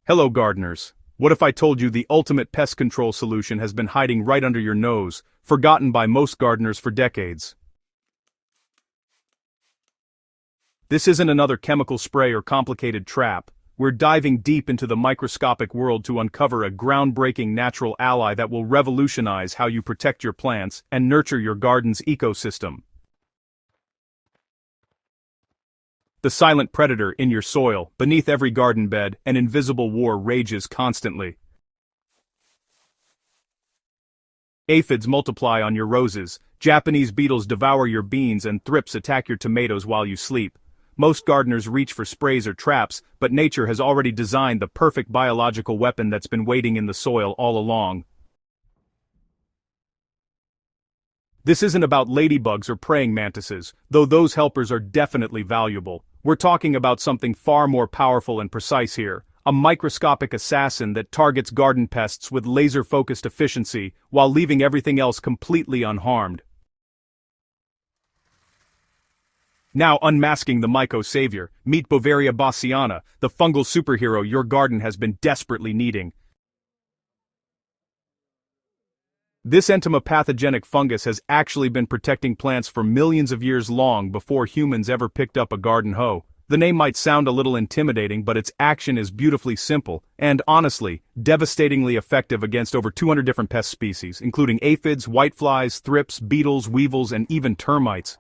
Hello gardeners. What if I told you the ultimate pest control solution has been hiding right under your nose, forgotten by most gardeners for decades? This isn't another chemical spray or complicated trap. We're diving deep into the microscopic world to uncover a groundbreaking natural ally that will revolutionize how you protect your plants and nurture your garden's ecosystem. The silent predator in your soil, beneath every garden bed, an invisible war rages constantly. Aphids multiply on your roses, Japanese beetles devour your beans, and thrips attack your tomatoes while you sleep. Most gardeners reach for sprays or traps, but nature has already designed the perfect biological weapon that's been waiting in the soil all along. This isn't about ladybugs or praying mantises, though those helpers are definitely valuable. We're talking about something far more powerful and precise here, a microscopic assassin that targets garden pests with laser-focused efficiency while leaving everything else completely unharmed. Now unmasking the myco-savior, meet Beauveria bassiana, the fungal superhero your garden has been desperately needing. This entomopathogenic fungus has actually been protecting plants for millions of years long before humans ever picked up a garden hoe. The name might sound a little intimidating, but its action is beautifully simple, and honestly, devastatingly effective against over 200 different pest species, including aphids, whiteflies, thrips, beetles, weevils, and even termites.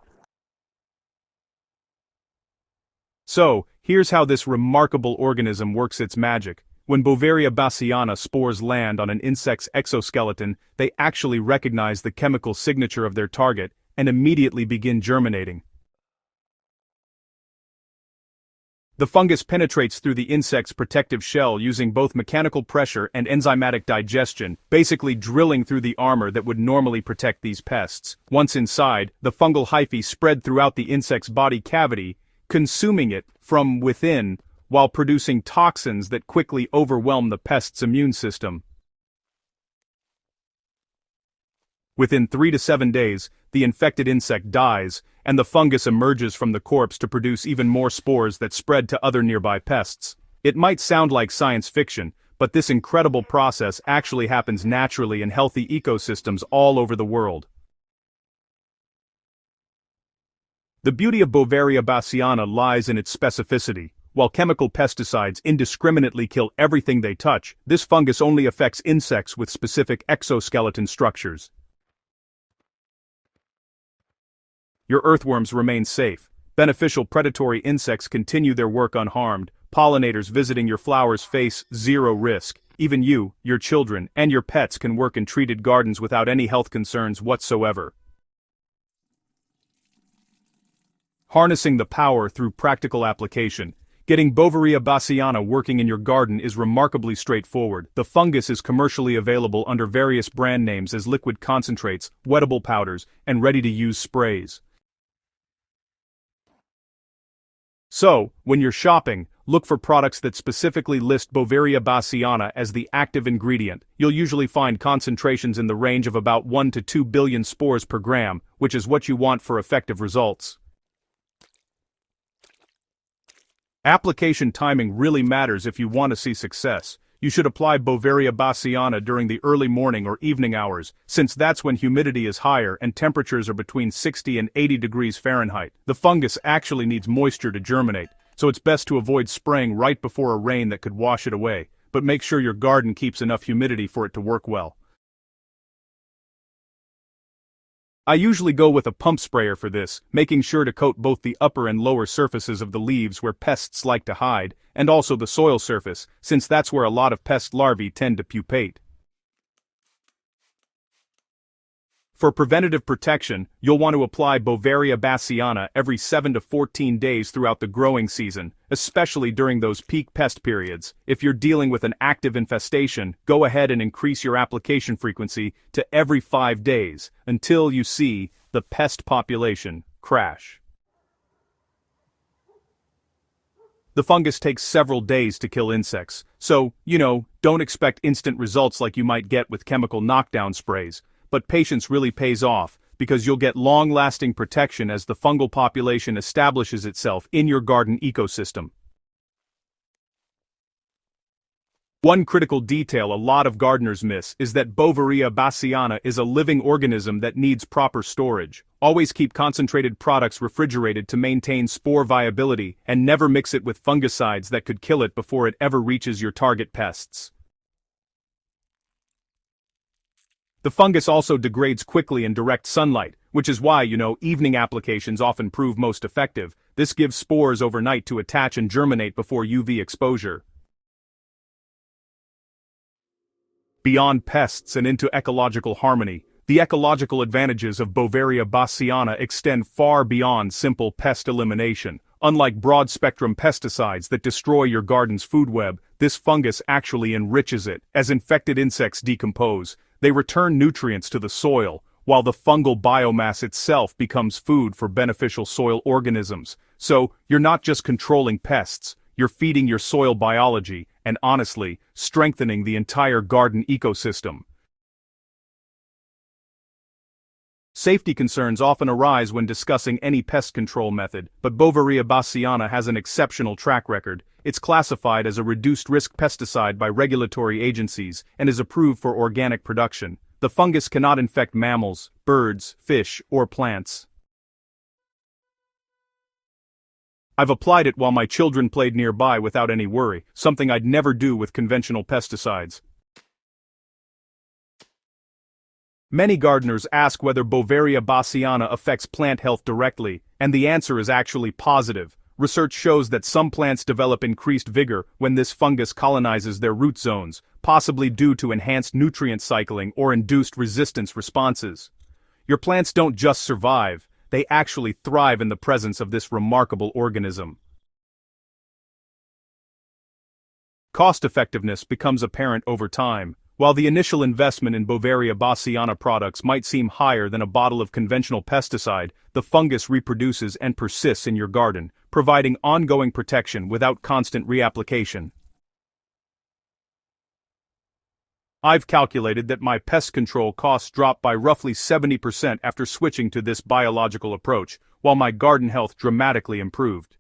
So, here's how this remarkable organism works its magic. When Beauveria bassiana spores land on an insect's exoskeleton, they actually recognize the chemical signature of their target and immediately begin germinating. The fungus penetrates through the insect's protective shell using both mechanical pressure and enzymatic digestion, basically drilling through the armor that would normally protect these pests. Once inside, the fungal hyphae spread throughout the insect's body cavity, consuming it from within, while producing toxins that quickly overwhelm the pest's immune system. Within 3 to 7 days, the infected insect dies, and the fungus emerges from the corpse to produce even more spores that spread to other nearby pests. It might sound like science fiction, but this incredible process actually happens naturally in healthy ecosystems all over the world. The beauty of Beauveria bassiana lies in its specificity. While chemical pesticides indiscriminately kill everything they touch, this fungus only affects insects with specific exoskeleton structures. Your earthworms remain safe. Beneficial predatory insects continue their work unharmed. Pollinators visiting your flowers face zero risk. Even you, your children, and your pets can work in treated gardens without any health concerns whatsoever. Harnessing the power through practical application. Getting Beauveria bassiana working in your garden is remarkably straightforward. The fungus is commercially available under various brand names as liquid concentrates, wettable powders, and ready-to-use sprays. So, when you're shopping, look for products that specifically list Beauveria bassiana as the active ingredient. You'll usually find concentrations in the range of about 1 to 2 billion spores per gram, which is what you want for effective results. Application timing really matters if you want to see success. You should apply Beauveria bassiana during the early morning or evening hours, since that's when humidity is higher and temperatures are between 60 and 80 degrees Fahrenheit. The fungus actually needs moisture to germinate, so it's best to avoid spraying right before a rain that could wash it away, but make sure your garden keeps enough humidity for it to work well. I usually go with a pump sprayer for this, making sure to coat both the upper and lower surfaces of the leaves where pests like to hide, and also the soil surface, since that's where a lot of pest larvae tend to pupate. For preventative protection, you'll want to apply Beauveria bassiana every 7 to 14 days throughout the growing season, especially during those peak pest periods. If you're dealing with an active infestation, go ahead and increase your application frequency to every 5 days, until you see the pest population crash. The fungus takes several days to kill insects, so, don't expect instant results like you might get with chemical knockdown sprays. But patience really pays off, because you'll get long-lasting protection as the fungal population establishes itself in your garden ecosystem. One critical detail a lot of gardeners miss is that Beauveria bassiana is a living organism that needs proper storage. Always keep concentrated products refrigerated to maintain spore viability, and never mix it with fungicides that could kill it before it ever reaches your target pests. The fungus also degrades quickly in direct sunlight, which is why, evening applications often prove most effective. This gives spores overnight to attach and germinate before UV exposure. Beyond pests and into ecological harmony, the ecological advantages of Beauveria bassiana extend far beyond simple pest elimination. Unlike broad-spectrum pesticides that destroy your garden's food web, this fungus actually enriches it. As infected insects decompose, they return nutrients to the soil, while the fungal biomass itself becomes food for beneficial soil organisms. So, you're not just controlling pests, you're feeding your soil biology, and honestly, strengthening the entire garden ecosystem. Safety concerns often arise when discussing any pest control method, but Beauveria bassiana has an exceptional track record. It's classified as a reduced-risk pesticide by regulatory agencies and is approved for organic production. The fungus cannot infect mammals, birds, fish, or plants. I've applied it while my children played nearby without any worry, something I'd never do with conventional pesticides. Many gardeners ask whether Beauveria bassiana affects plant health directly, and the answer is actually positive. Research shows that some plants develop increased vigor when this fungus colonizes their root zones, possibly due to enhanced nutrient cycling or induced resistance responses. Your plants don't just survive, they actually thrive in the presence of this remarkable organism. Cost effectiveness becomes apparent over time. While the initial investment in Beauveria bassiana products might seem higher than a bottle of conventional pesticide, the fungus reproduces and persists in your garden, providing ongoing protection without constant reapplication. I've calculated that my pest control costs dropped by roughly 70% after switching to this biological approach, while my garden health dramatically improved.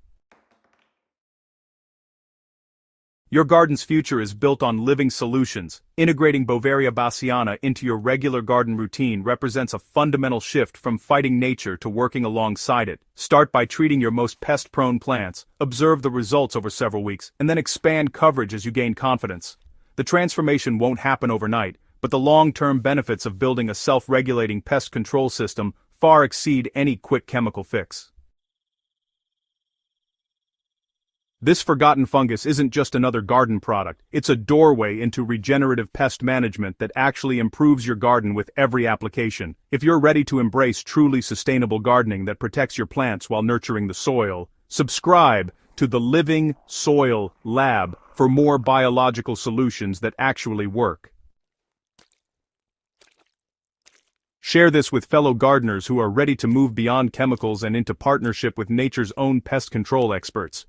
Your garden's future is built on living solutions. Integrating Beauveria bassiana into your regular garden routine represents a fundamental shift from fighting nature to working alongside it. Start by treating your most pest-prone plants, observe the results over several weeks, and then expand coverage as you gain confidence. The transformation won't happen overnight, but the long-term benefits of building a self-regulating pest control system far exceed any quick chemical fix. This forgotten fungus isn't just another garden product, it's a doorway into regenerative pest management that actually improves your garden with every application. If you're ready to embrace truly sustainable gardening that protects your plants while nurturing the soil, subscribe to the Living Soil Lab for more biological solutions that actually work. Share this with fellow gardeners who are ready to move beyond chemicals and into partnership with nature's own pest control experts.